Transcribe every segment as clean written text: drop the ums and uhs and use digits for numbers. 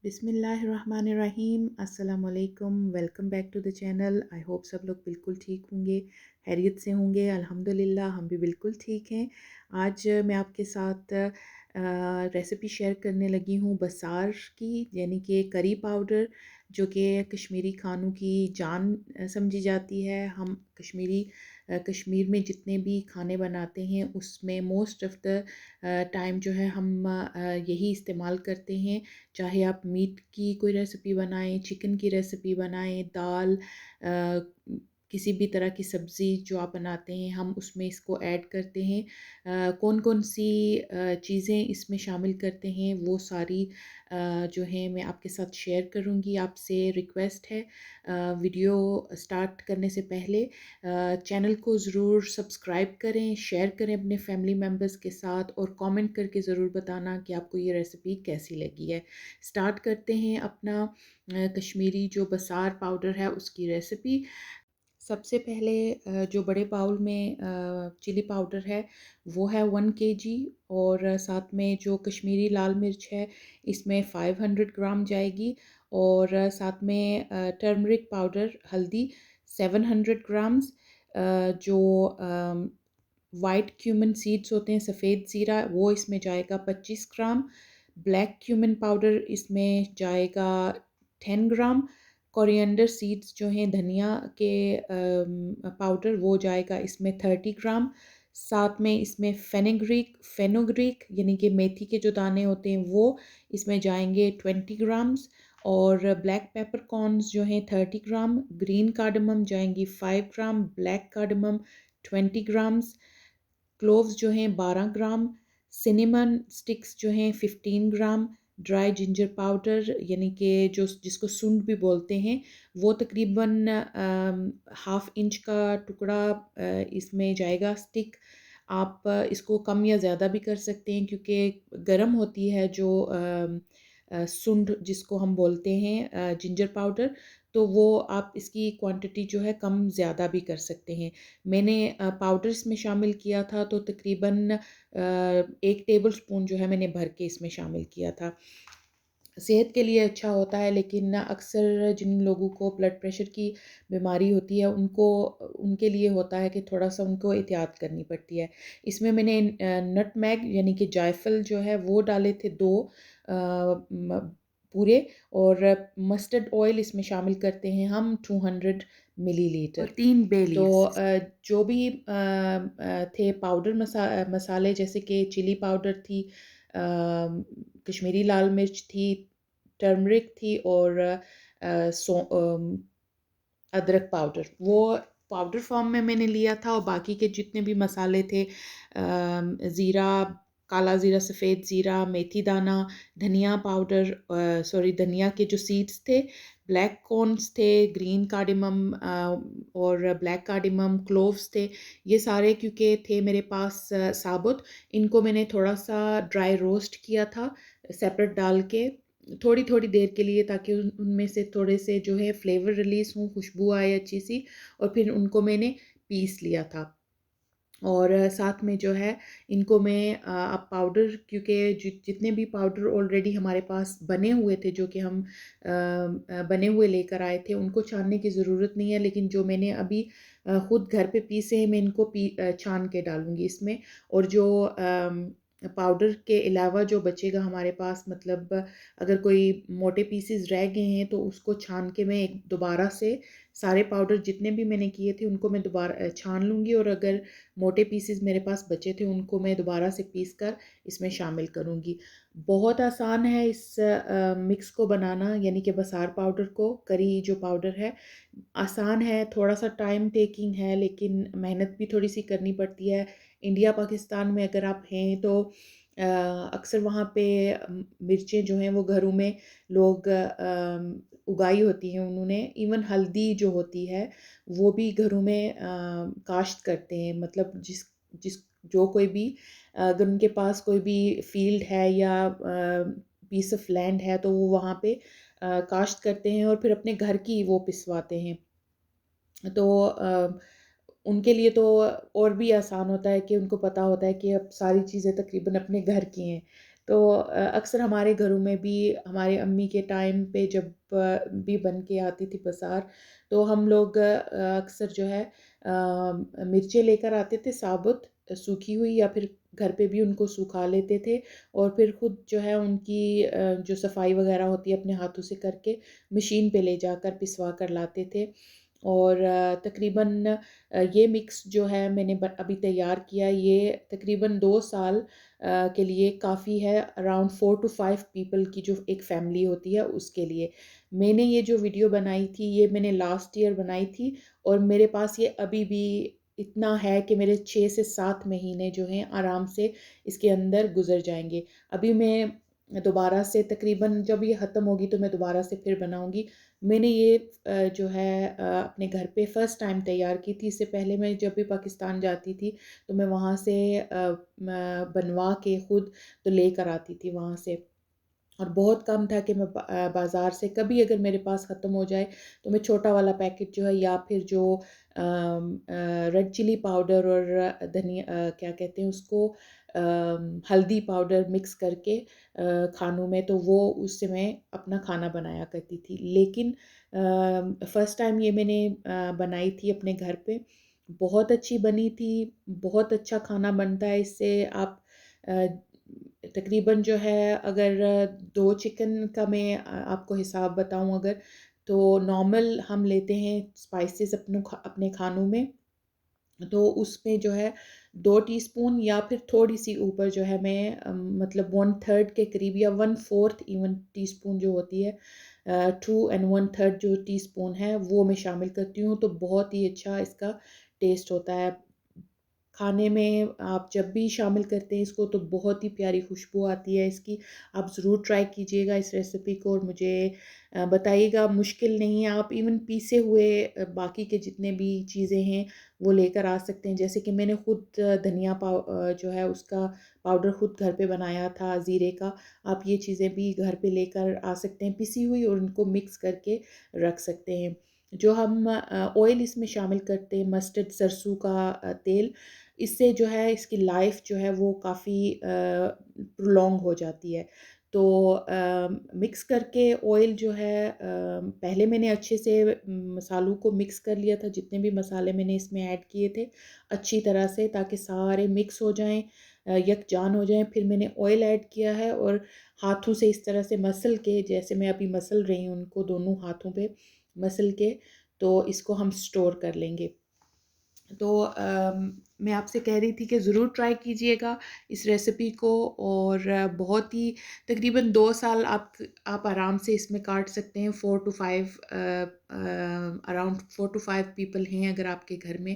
बिस्मिल्लाहिर्रहमानिर्रहीम। अस्सलाम वालेकुम। Welcome back to the channel. I hope सब लोग बिल्कुल ठीक होंगे, खैरियत से होंगे। अल्हम्दुलिल्लाह हम भी बिल्कुल ठीक हैं। आज मैं आपके साथ रेसिपी शेयर करने लगी हूँ बसार की, यानी कि करी पाउडर, जो कि कश्मीरी खानों की जान समझी जाती है। हम कश्मीर में जितने भी खाने बनाते हैं उसमें मोस्ट ऑफ़ द टाइम जो है हम यही इस्तेमाल करते हैं। चाहे आप मीट की कोई रेसिपी बनाएं, चिकन की रेसिपी बनाएं, दाल, किसी भी तरह की सब्ज़ी जो आप बनाते हैं हम उसमें इसको ऐड करते हैं। कौन कौन सी चीज़ें इसमें शामिल करते हैं वो सारी जो हैं मैं आपके साथ शेयर करूँगी। आपसे रिक्वेस्ट है, वीडियो स्टार्ट करने से पहले चैनल को ज़रूर सब्सक्राइब करें, शेयर करें अपने फैमिली मेम्बर्स के साथ और कमेंट करके ज़रूर बताना कि आपको ये रेसिपी कैसी लगी है। स्टार्ट करते हैं अपना कश्मीरी जो बसार पाउडर है उसकी रेसिपी। सबसे पहले जो बड़े बाउल में चिली पाउडर है वो है 1 kg, और साथ में जो कश्मीरी लाल मिर्च है इसमें 500 ग्राम जाएगी, और साथ में टर्मरिक पाउडर हल्दी 700 ग्राम्स, जो वाइट क्यूमन सीड्स होते हैं, सफ़ेद ज़ीरा, वो इसमें जाएगा 25 ग्राम। ब्लैक क्यूमन पाउडर इसमें जाएगा 10 ग्राम। कोरिएंडर सीड्स जो हैं धनिया के पाउडर, वो जाएगा इसमें 30 ग्राम। साथ में इसमें फेनुग्रीक यानी कि मेथी के जो दाने होते हैं वो इसमें जाएंगे 20 ग्राम्स, और ब्लैक पेपर कॉर्न्स जो हैं 30 ग्राम। ग्रीन कार्डमम जाएंगी 5 gram. Black cardamom 20 grams. Cloves जो हैं 12 ग्राम। सिनेमन स्टिक्स जो हैं 15 ग्राम। ड्राई जिंजर पाउडर यानी कि जो जिसको सूंड भी बोलते हैं, वो तकरीबन हाफ इंच का टुकड़ा इसमें जाएगा स्टिक। आप इसको कम या ज़्यादा भी कर सकते हैं क्योंकि गर्म होती है जो सुंड जिसको हम बोलते हैं जिंजर पाउडर, तो वो आप इसकी क्वांटिटी जो है कम ज़्यादा भी कर सकते हैं। मैंने पाउडर इसमें शामिल किया था तो तकरीबन 1 टेबल स्पून जो है मैंने भर के इसमें शामिल किया था। सेहत के लिए अच्छा होता है, लेकिन अक्सर जिन लोगों को ब्लड प्रेशर की बीमारी होती है उनके लिए होता है कि थोड़ा सा उनको एहतियात करनी पड़ती है। इसमें मैंने नटमैग यानी कि जायफल जो है वो डाले थे 2 पूरे, और मस्टर्ड ऑयल इसमें शामिल करते हैं हम 200 मिलीलीटर, और 3 बे तो लीव्स। जो भी थे पाउडर मसाले, जैसे कि चिली पाउडर थी, कश्मीरी लाल मिर्च थी, टर्मरिक थी, और अदरक पाउडर, वो पाउडर फॉर्म में मैंने लिया था। और बाकी के जितने भी मसाले थे, ज़ीरा, काला ज़ीरा, सफ़ेद ज़ीरा, मेथी दाना, धनिया पाउडर, धनिया के जो सीड्स थे, ब्लैक कॉर्न्स थे, ग्रीन कार्डिमम और ब्लैक कार्डिमम, क्लोव्स थे, ये सारे क्योंकि थे मेरे पास साबुत, इनको मैंने थोड़ा सा ड्राई रोस्ट किया था सेपरेट डाल के थोड़ी थोड़ी देर के लिए, ताकि उनमें से थोड़े से जो है फ्लेवर रिलीज़ हों, खुशबू आए अच्छी सी, और फिर उनको मैंने पीस लिया था। और साथ में जो है इनको मैं अब पाउडर, क्योंकि जितने भी पाउडर ऑलरेडी हमारे पास बने हुए थे जो कि हम बने हुए लेकर आए थे, उनको छानने की ज़रूरत नहीं है, लेकिन जो मैंने अभी ख़ुद घर पे पीसे हैं मैं इनको छान के डालूँगी इसमें। और जो पाउडर के अलावा जो बचेगा हमारे पास, मतलब अगर कोई मोटे पीसेस रह गए हैं तो उसको छान के मैं दोबारा से सारे पाउडर जितने भी मैंने किए थे उनको मैं दोबारा छान लूँगी, और अगर मोटे पीसेस मेरे पास बचे थे उनको मैं दोबारा से पीस कर इसमें शामिल करूँगी। बहुत आसान है इस मिक्स को बनाना, यानी कि बसार पाउडर को, करी जो पाउडर है आसान है, थोड़ा सा टाइम टेकिंग है, लेकिन मेहनत भी थोड़ी सी करनी पड़ती है। इंडिया पाकिस्तान में अगर आप हैं तो अक्सर वहाँ पे मिर्चें जो हैं वो घरों में लोग उगाई होती हैं उन्होंने। इवन हल्दी जो होती है वो भी घरों में काश्त करते हैं, मतलब जिस जिस जो कोई भी अगर उनके पास कोई भी फील्ड है या पीस ऑफ लैंड है तो वो वहाँ पे काश्त करते हैं और फिर अपने घर की वो पिसवाते हैं। तो उनके लिए तो और भी आसान होता है कि उनको पता होता है कि अब सारी चीज़ें तकरीबन अपने घर की हैं, तो अक्सर हमारे घरों में भी हमारे अम्मी के टाइम पे जब भी बन के आती थी बसार, तो हम लोग अक्सर जो है मिर्चें लेकर आते थे साबुत, सूखी हुई, या फिर घर पे भी उनको सुखा लेते थे और फिर खुद जो है उनकी जो सफाई वगैरह होती है अपने हाथों से करके मशीन पे ले जाकर पिसवा कर लाते थे। और तकरीबन ये मिक्स जो है मैंने अभी तैयार किया, ये तकरीबन 2 साल के लिए काफ़ी है, अराउंड 4 to 5 पीपल की जो एक फैमिली होती है उसके लिए। मैंने ये जो वीडियो बनाई थी ये मैंने लास्ट ईयर बनाई थी, और मेरे पास ये अभी भी इतना है कि मेरे 6 से 7 महीने जो हैं आराम से इसके अंदर गुजर जाएंगे। अभी मैं दोबारा से तकरीबन जब ये ख़त्म होगी तो मैं दोबारा से फिर बनाऊंगी। मैंने ये जो है अपने घर पे फ़र्स्ट टाइम तैयार की थी। इससे पहले मैं जब भी पाकिस्तान जाती थी तो मैं वहाँ से बनवा के खुद तो लेकर आती थी वहाँ से। और बहुत कम था कि मैं बाज़ार से कभी अगर मेरे पास ख़त्म हो जाए तो मैं छोटा वाला पैकेट जो है, या फिर जो रेड चिली पाउडर और धनिया, क्या कहते हैं उसको, हल्दी पाउडर मिक्स करके खानों में, तो वो उससे मैं अपना खाना बनाया करती थी। लेकिन फ़र्स्ट टाइम ये मैंने बनाई थी अपने घर पे, बहुत अच्छी बनी थी। बहुत अच्छा खाना बनता है इससे। आप अ, तकरीबन जो है, अगर 2 चिकन का मैं आपको हिसाब बताऊं, अगर तो नॉर्मल हम लेते हैं स्पाइसेस अपने खानों में, तो उसमें जो है 2 टीस्पून या फिर थोड़ी सी ऊपर जो है मैं मतलब 1/3 के करीब या 1/4 इवन टीस्पून जो होती है, 2 and 1/3 जो टीस्पून है वो मैं शामिल करती हूँ, तो बहुत ही अच्छा इसका टेस्ट होता है। खाने में आप जब भी शामिल करते हैं इसको तो बहुत ही प्यारी खुशबू आती है इसकी। आप ज़रूर ट्राई कीजिएगा इस रेसिपी को और मुझे बताइएगा। मुश्किल नहीं है, आप इवन पीसे हुए बाकी के जितने भी चीज़ें हैं वो लेकर आ सकते हैं। जैसे कि मैंने खुद धनिया जो है उसका पाउडर खुद घर पे बनाया था, ज़ीरे का। आप ये चीज़ें भी घर पे लेकर आ सकते हैं पिसी हुई, और उनको मिक्स करके रख सकते हैं। जो हम ऑयल इसमें शामिल करते हैं, मस्टर्ड सरसों का तेल, इससे जो है इसकी लाइफ जो है वो काफ़ी प्रोलॉन्ग हो जाती है। तो मिक्स करके ऑयल जो है, पहले मैंने अच्छे से मसालों को मिक्स कर लिया था, जितने भी मसाले मैंने इसमें ऐड किए थे अच्छी तरह से, ताकि सारे मिक्स हो जाएं, यकजान हो जाएं। फिर मैंने ऑयल ऐड किया है और हाथों से इस तरह से मसल के, जैसे मैं अभी मसल रही हूँ उनको दोनों हाथों पे मसल के, तो इसको हम स्टोर कर लेंगे। तो मैं आपसे कह रही थी कि ज़रूर ट्राई कीजिएगा इस रेसिपी को, और बहुत ही तकरीबन 2 साल आप आराम से इसमें काट सकते हैं। 4 to 5 अराउंड 4 to 5 पीपल हैं अगर आपके घर में,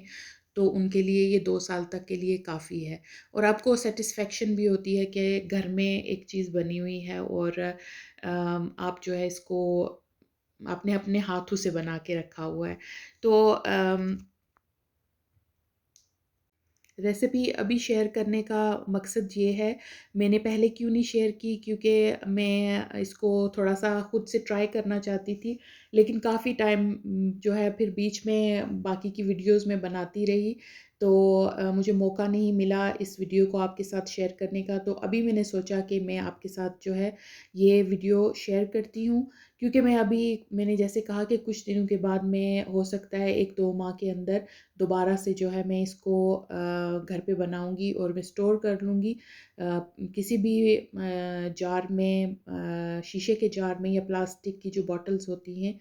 तो उनके लिए ये 2 साल तक के लिए काफ़ी है। और आपको सेटिस्फेक्शन भी होती है कि घर में एक चीज़ बनी हुई है, और आप जो है इसको आपने अपने हाथों से बना के रखा हुआ है। तो रेसिपी अभी शेयर करने का मकसद ये है, मैंने पहले क्यों नहीं शेयर की, क्योंकि मैं इसको थोड़ा-सा खुद से ट्राई करना चाहती थी, लेकिन काफ़ी टाइम जो है फिर बीच में बाकी की वीडियोज़ में बनाती रही, तो मुझे मौका नहीं मिला इस वीडियो को आपके साथ शेयर करने का। तो अभी मैंने सोचा कि मैं आपके साथ जो है ये वीडियो शेयर करती हूँ, क्योंकि मैंने जैसे कहा कि कुछ दिनों के बाद मैं, हो सकता है 1-2 माह के अंदर दोबारा से जो है मैं इसको घर पे बनाऊंगी और मैं स्टोर कर लूँगी किसी भी जार में, शीशे के जार में, या प्लास्टिक की जो बॉटल्स होती हैं,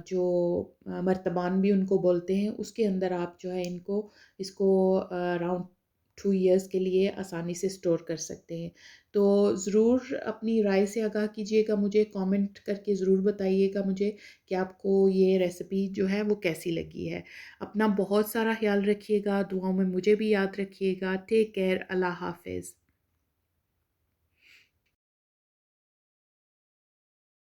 जो मर्तबान भी उनको बोलते हैं, उसके अंदर आप जो है इसको अराउंड 2 इयर्स के लिए आसानी से स्टोर कर सकते हैं। तो ज़रूर अपनी राय से आगाह कीजिएगा, मुझे कमेंट करके ज़रूर बताइएगा मुझे कि आपको ये रेसिपी जो है वो कैसी लगी है। अपना बहुत सारा ख्याल रखिएगा, दुआओं में मुझे भी याद रखिएगा। टेक केयर, अल्लाह हाफ़िज़।